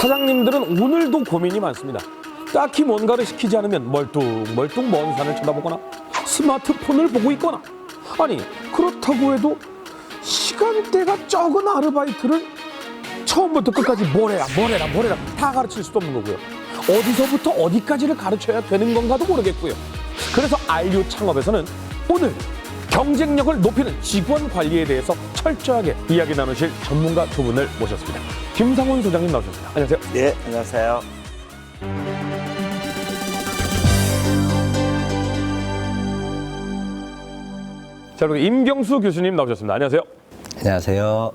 사장님들은 오늘도 고민이 많습니다. 딱히 뭔가를 시키지 않으면 멀뚱멀뚱 먼 산을 쳐다보거나 스마트폰을 보고 있거나, 아니 그렇다고 해도 시간대가 적은 아르바이트를 처음부터 끝까지 뭐래라 다 가르칠 수도 없는 거고요. 어디서부터 어디까지를 가르쳐야 되는 건가도 모르겠고요. 그래서 RU 창업에서는 오늘 경쟁력을 높이는 직원 관리에 대해서 철저하게 이야기 나누실 전문가 두 분을 모셨습니다. 김상훈 소장님 나오셨습니다. 안녕하세요. 네, 안녕하세요. 자, 그리고 임경수 교수님 나오셨습니다. 안녕하세요. 안녕하세요.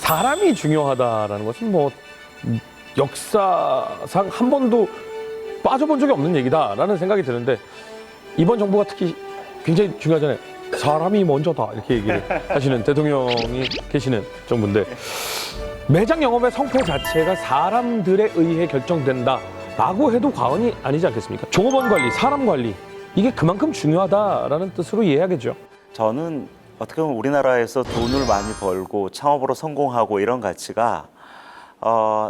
사람이 중요하다라는 것은 뭐 역사상 한 번도 빠져본 적이 없는 얘기다라는 생각이 드는데, 이번 정부가 특히 굉장히 중요하잖아요. 사람이 먼저다 이렇게 얘기를 하시는 대통령이 계시는 정부인데, 매장 영업의 성패 자체가 사람들에 의해 결정된다라고 해도 과언이 아니지 않겠습니까? 종업원 관리, 사람 관리, 이게 그만큼 중요하다라는 뜻으로 이해해야겠죠. 저는 어떻게 보면 우리나라에서 돈을 많이 벌고 창업으로 성공하고 이런 가치가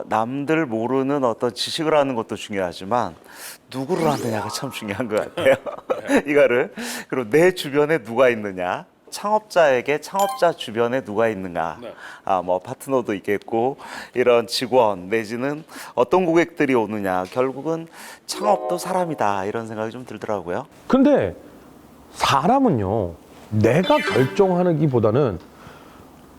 남들 모르는 어떤 지식을 하는 것도 중요하지만 누구를 하느냐가 참 중요한 것 같아요. 이거를. 그리고 내 주변에 누가 있느냐. 창업자에게 창업자 주변에 누가 있는가. 뭐 파트너도 있겠고, 이런 직원 내지는 어떤 고객들이 오느냐. 결국은 창업도 사람이다, 이런 생각이 좀 들더라고요. 근데 사람은요, 내가 결정하기보다는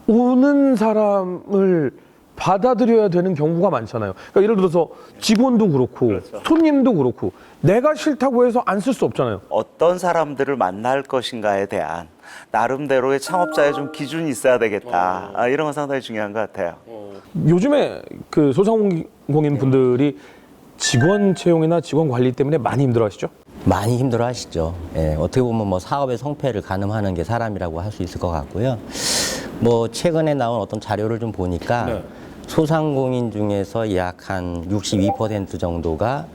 오는 사람을 받아들여야 되는 경우가 많잖아요. 그러니까 예를 들어서 직원도 그렇고, 그렇죠, 손님도 그렇고, 내가 싫다고 해서 안 쓸 수 없잖아요. 어떤 사람들을 만날 것인가에 대한 나름대로의 창업자의 좀 기준이 있어야 되겠다. 이런 건 상당히 중요한 것 같아요. 요즘에 그 소상공인 분들이 직원 채용이나 직원 관리 때문에 많이 힘들어하시죠? 많이 힘들어 하시죠. 예, 어떻게 보면 뭐 사업의 성패를 가늠하는 게 사람이라고 할 수 있을 것 같고요. 뭐 최근에 나온 어떤 자료를 좀 보니까 네. 소상공인 중에서 약 한 62% 정도가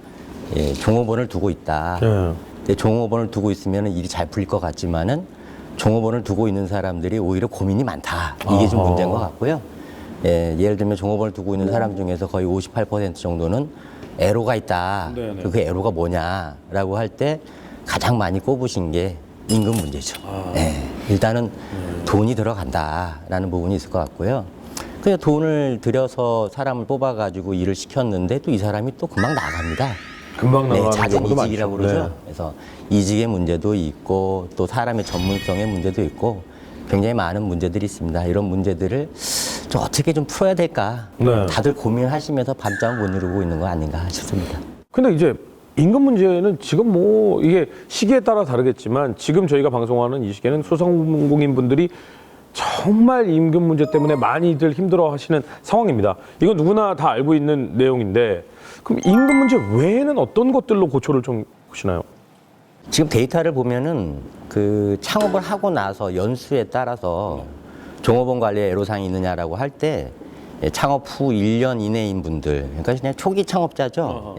종업원을 두고 있다. 네. 근데 종업원을 두고 있으면 일이 잘 풀릴 것 같지만은 종업원을 두고 있는 사람들이 오히려 고민이 많다. 이게 좀 문제인 것 같고요. 예를 들면 종업원을 두고 있는 사람 중에서 거의 58% 정도는 애로가 있다. 네네. 그 애로가 뭐냐라고 할 때 가장 많이 꼽으신 게 임금 문제죠. 일단은 돈이 들어간다라는 부분이 있을 것 같고요. 그냥 돈을 들여서 사람을 뽑아가지고 일을 시켰는데 또 이 사람이 또 금방 나갑니다. 금방 나가는 잦은 경우도 이직이라고 많죠. 그러죠. 네. 그래서 이직의 문제도 있고 또 사람의 전문성의 문제도 있고 굉장히 많은 문제들이 있습니다. 이런 문제들을 좀 어떻게 좀 풀어야 될까? 네. 다들 고민하시면서 밤잠 못 이루고 있는 거 아닌가 싶습니다. 근데 이제 임금 문제는 지금 뭐 이게 시기에 따라 다르겠지만, 지금 저희가 방송하는 이 시기에는 소상공인 분들이 정말 임금 문제 때문에 많이들 힘들어 하시는 상황입니다. 이건 누구나 다 알고 있는 내용인데, 그럼 임금 문제 외에는 어떤 것들로 고초를 좀 보시나요? 지금 데이터를 보면은 그 창업을 하고 나서 연수에 따라서 종업원 관리에 애로사항이 있느냐라고 할 때 창업 후 1년 이내인 분들, 그러니까 그냥 초기 창업자죠.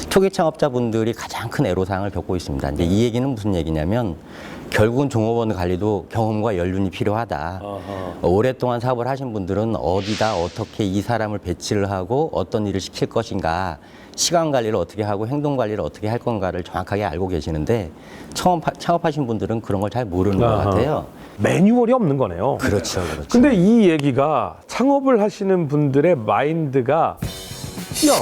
초기 창업자분들이 가장 큰 애로사항을 겪고 있습니다. 근데 이 얘기는 무슨 얘기냐면 결국은 종업원 관리도 경험과 연륜이 필요하다. 오랫동안 사업을 하신 분들은 어디다 어떻게 이 사람을 배치를 하고 어떤 일을 시킬 것인가, 시간 관리를 어떻게 하고 행동 관리를 어떻게 할 건가를 정확하게 알고 계시는데 창업하신 분들은 그런 걸 잘 모르는 것 같아요. 매뉴얼이 없는 거네요. 그렇죠, 그렇죠. 근데 이 얘기가 창업을 하시는 분들의 마인드가, 야,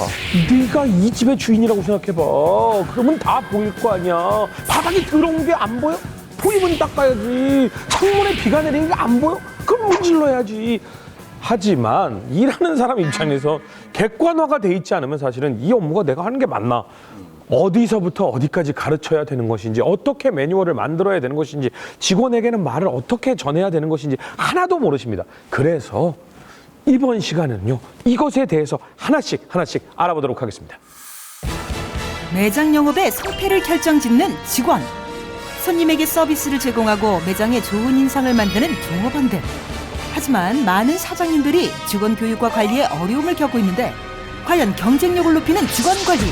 네가 이 집의 주인이라고 생각해봐. 그러면 다 보일 거 아니야. 바닥에 들어온 게 안 보여? 포입은 닦아야지. 창문에 비가 내리는 게 안 보여? 그럼 문질러야지. 하지만 일하는 사람 입장에서 객관화가 돼 있지 않으면 사실은 이 업무가 내가 하는 게 맞나? 어디서부터 어디까지 가르쳐야 되는 것인지, 어떻게 매뉴얼을 만들어야 되는 것인지, 직원에게는 말을 어떻게 전해야 되는 것인지 하나도 모르십니다. 그래서 이번 시간은요, 이것에 대해서 하나씩 알아보도록 하겠습니다. 매장 영업의 성패를 결정짓는 직원, 손님에게 서비스를 제공하고 매장에 좋은 인상을 만드는 종업원들. 하지만 많은 사장님들이 직원 교육과 관리에 어려움을 겪고 있는데, 과연 경쟁력을 높이는 직원 관리,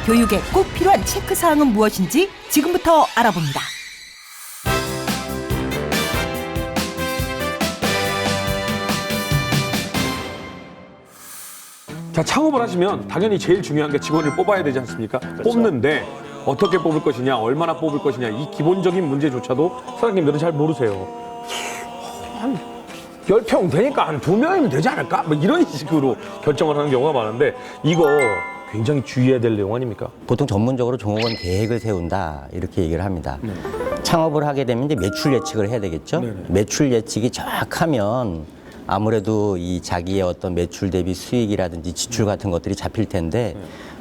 교육에 꼭 필요한 체크사항은 무엇인지 지금부터 알아봅니다. 자, 창업을 하시면 당연히 제일 중요한 게 직원을 뽑아야 되지 않습니까? 뽑는데 어떻게 뽑을 것이냐, 얼마나 뽑을 것이냐, 이 기본적인 문제조차도 사장님들은 잘 모르세요. 한 10평 되니까 한 2명이면 되지 않을까? 뭐 이런 식으로 결정을 하는 경우가 많은데 이거 굉장히 주의해야 될 내용 아닙니까? 보통 전문적으로 종업원 계획을 세운다 이렇게 얘기를 합니다. 창업을 하게 되면 이제 매출 예측을 해야 되겠죠. 매출 예측이 정확하면 아무래도 이 자기의 어떤 매출 대비 수익이라든지 지출 같은 것들이 잡힐 텐데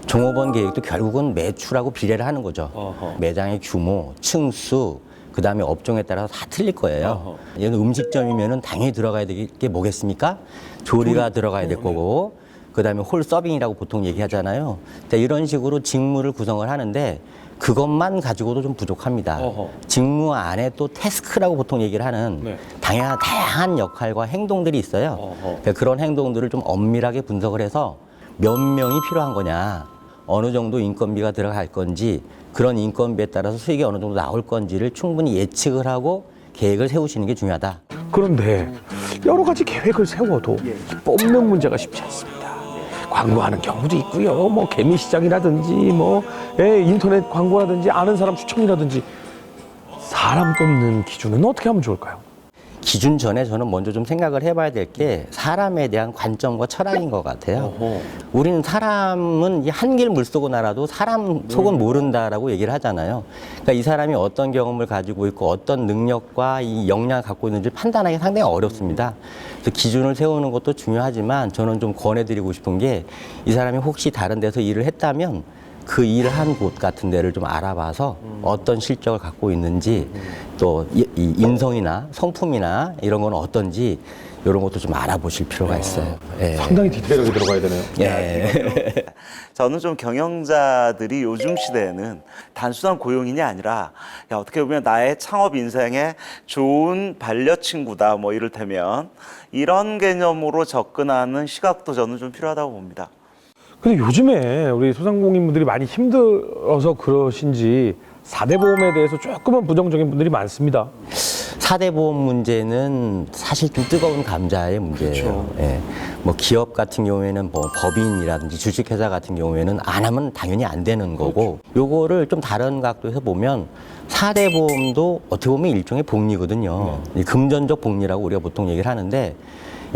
종업원 계획도 결국은 매출하고 비례를 하는 거죠. 매장의 규모, 층수, 그다음에 업종에 따라서 다 틀릴 거예요. 얘는 음식점이면은 당연히 들어가야 될 게 뭐겠습니까? 조리가 들어가야 될 거고, 그다음에 홀 서빙이라고 보통 얘기하잖아요. 이런 식으로 직무를 구성을 하는데 그것만 가지고도 좀 부족합니다. 직무 안에 또 태스크라고 보통 얘기를 하는 다양한 역할과 행동들이 있어요. 그런 행동들을 좀 엄밀하게 분석을 해서 몇 명이 필요한 거냐, 어느 정도 인건비가 들어갈 건지, 그런 인건비에 따라서 수익이 어느 정도 나올 건지를 충분히 예측을 하고 계획을 세우시는 게 중요하다. 그런데 여러 가지 계획을 세워도 뽑는 문제가 쉽지 않습니다. 광고하는 경우도 있고요. 뭐 개미시장이라든지 뭐 인터넷 광고라든지 아는 사람 추천이라든지 사람 뽑는 기준은 어떻게 하면 좋을까요? 기준 전에 저는 먼저 좀 생각을 해봐야 될 게 사람에 대한 관점과 철학인 것 같아요. 우리는 사람은 이 한길 물속을 날아도 사람 속은 모른다라고 얘기를 하잖아요. 그러니까 이 사람이 어떤 경험을 가지고 있고 어떤 능력과 이 역량을 갖고 있는지 판단하기 상당히 어렵습니다. 그래서 기준을 세우는 것도 중요하지만 저는 좀 권해드리고 싶은 게 이 사람이 혹시 다른 데서 일을 했다면 그 일을 한 곳 같은 데를 좀 알아봐서 어떤 실적을 갖고 있는지 또 이 인성이나 성품이나 이런 건 어떤지 이런 것도 좀 알아보실 필요가 있어요. 예. 상당히 디테일하게 들어가야 되네요. 예. 저는 좀 경영자들이 요즘 시대에는 단순한 고용인이 아니라 야, 어떻게 보면 나의 창업 인생의 좋은 반려친구다, 뭐 이를테면 이런 개념으로 접근하는 시각도 저는 좀 필요하다고 봅니다. 근데 요즘에 우리 소상공인분들이 많이 힘들어서 그러신지 4대 보험에 대해서 조금은 부정적인 분들이 많습니다. 4대 보험 문제는 사실 좀 뜨거운 감자의 문제예요. 예. 뭐 기업 같은 경우에는 뭐 법인이라든지 주식회사 같은 경우에는 안 하면 당연히 안 되는 거고, 요거를 좀 다른 각도에서 보면 4대 보험도 어떻게 보면 일종의 복리거든요. 이 금전적 복리라고 우리가 보통 얘기를 하는데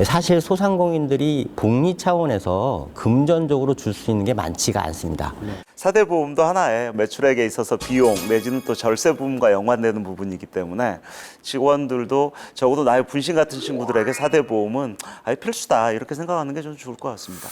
사실 소상공인들이 복리 차원에서 금전적으로 줄 수 있는 게 많지가 않습니다. 4대 보험도 하나의 매출액에 있어서 비용 내지는 또 절세 부분과 연관되는 부분이기 때문에 직원들도 적어도 나의 분신 같은 친구들에게 4대 보험은 아예 필수다 이렇게 생각하는 게 좀 좋을 것 같습니다.